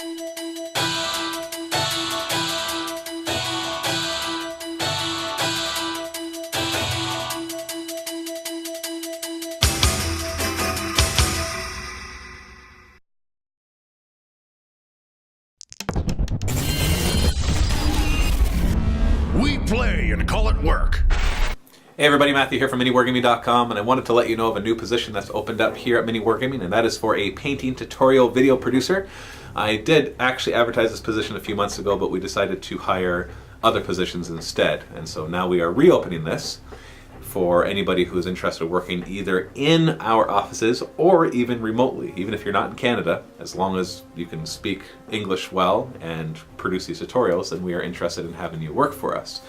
We play and call it work. Hey everybody, Matthew here from MiniWargaming.com, and I wanted to let you know of a new position that's opened up here at Mini Wargaming, and that is for a painting tutorial video producer. I did actually advertise this position a few months ago, but we decided to hire other positions instead, and so now we are reopening this for anybody who is interested in working either in our offices or even remotely, even if you're not in Canada. As long as you can speak English well and produce these tutorials, then we are interested in having you work for us.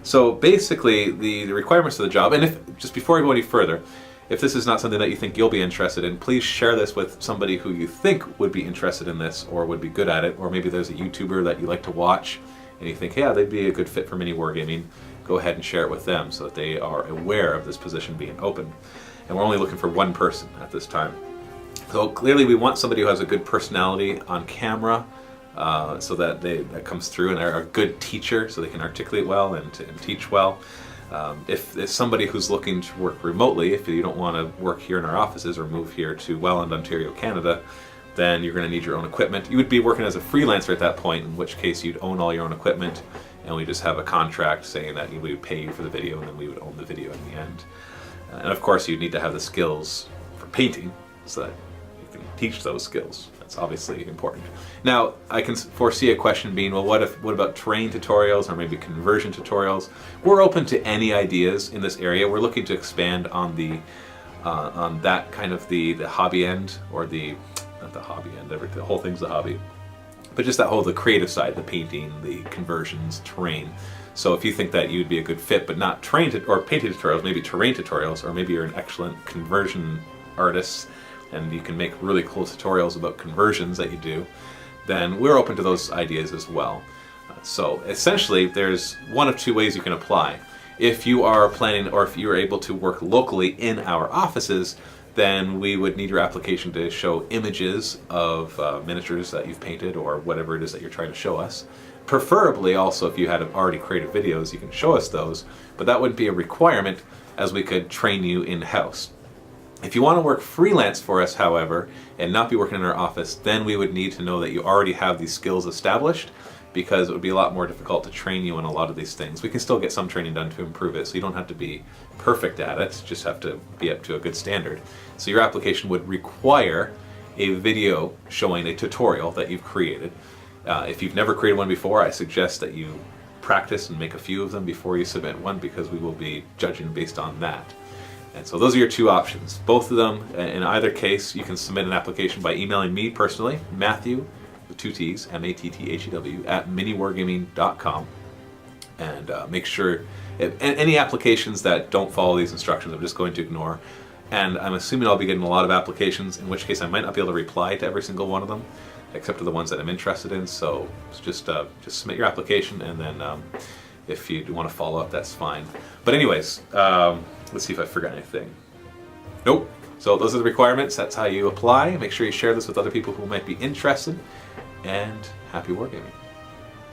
So basically the requirements of the job, and if just before I go any further, if this is not something that you think you'll be interested in, please share this with somebody who you think would be interested in this or would be good at it, or maybe there's a YouTuber that you like to watch and you think, yeah, they'd be a good fit for Mini Wargaming. Go ahead and share it with them so that they are aware of this position being open. And we're only looking for one person at this time. So clearly we want somebody who has a good personality on camera, so that that comes through, and are a good teacher so they can articulate well and teach well. If it's somebody who's looking to work remotely, if you don't want to work here in our offices or move here to Welland, Ontario, Canada, then you're going to need your own equipment. You would be working as a freelancer at that point, in which case you'd own all your own equipment, and we just have a contract saying that we would pay you for the video, and then we would own the video in the end. And of course you'd need to have the skills for painting so that you can teach those skills. That's obviously important. Now, I can foresee a question being, well, what about terrain tutorials or maybe conversion tutorials? We're open to any ideas in this area. We're looking to expand on on that kind of the hobby end, or not the hobby end, the whole thing's the hobby, but just the creative side, the painting, the conversions, terrain. So if you think that you'd be a good fit, but not painting tutorials, maybe terrain tutorials, or maybe you're an excellent conversion artist and you can make really cool tutorials about conversions that you do, then we're open to those ideas as well. So essentially there's one of two ways you can apply. If you are planning, or if you are able to work locally in our offices, then we would need your application to show images of miniatures that you've painted or whatever it is that you're trying to show us. Preferably also, if you had already created videos, you can show us those, but that wouldn't be a requirement, as we could train you in-house. If you want to work freelance for us, however, and not be working in our office, then we would need to know that you already have these skills established, because it would be a lot more difficult to train you on a lot of these things. We can still get some training done to improve it, so you don't have to be perfect at it, just have to be up to a good standard. So your application would require a video showing a tutorial that you've created. If you've never created one before, I suggest that you practice and make a few of them before you submit one, because we will be judging based on that. And so those are your two options. Both of them, in either case, you can submit an application by emailing me personally, Matthew, with two T's, M-A-T-T-H-E-W, at miniwargaming.com. And make sure, any applications that don't follow these instructions, I'm just going to ignore. And I'm assuming I'll be getting a lot of applications, in which case I might not be able to reply to every single one of them, except for the ones that I'm interested in. So just submit your application, and then if you want to follow up, that's fine. But anyways, let's see if I forgot anything. Nope. So those are the requirements. That's how you apply. Make sure you share this with other people who might be interested. And happy wargaming.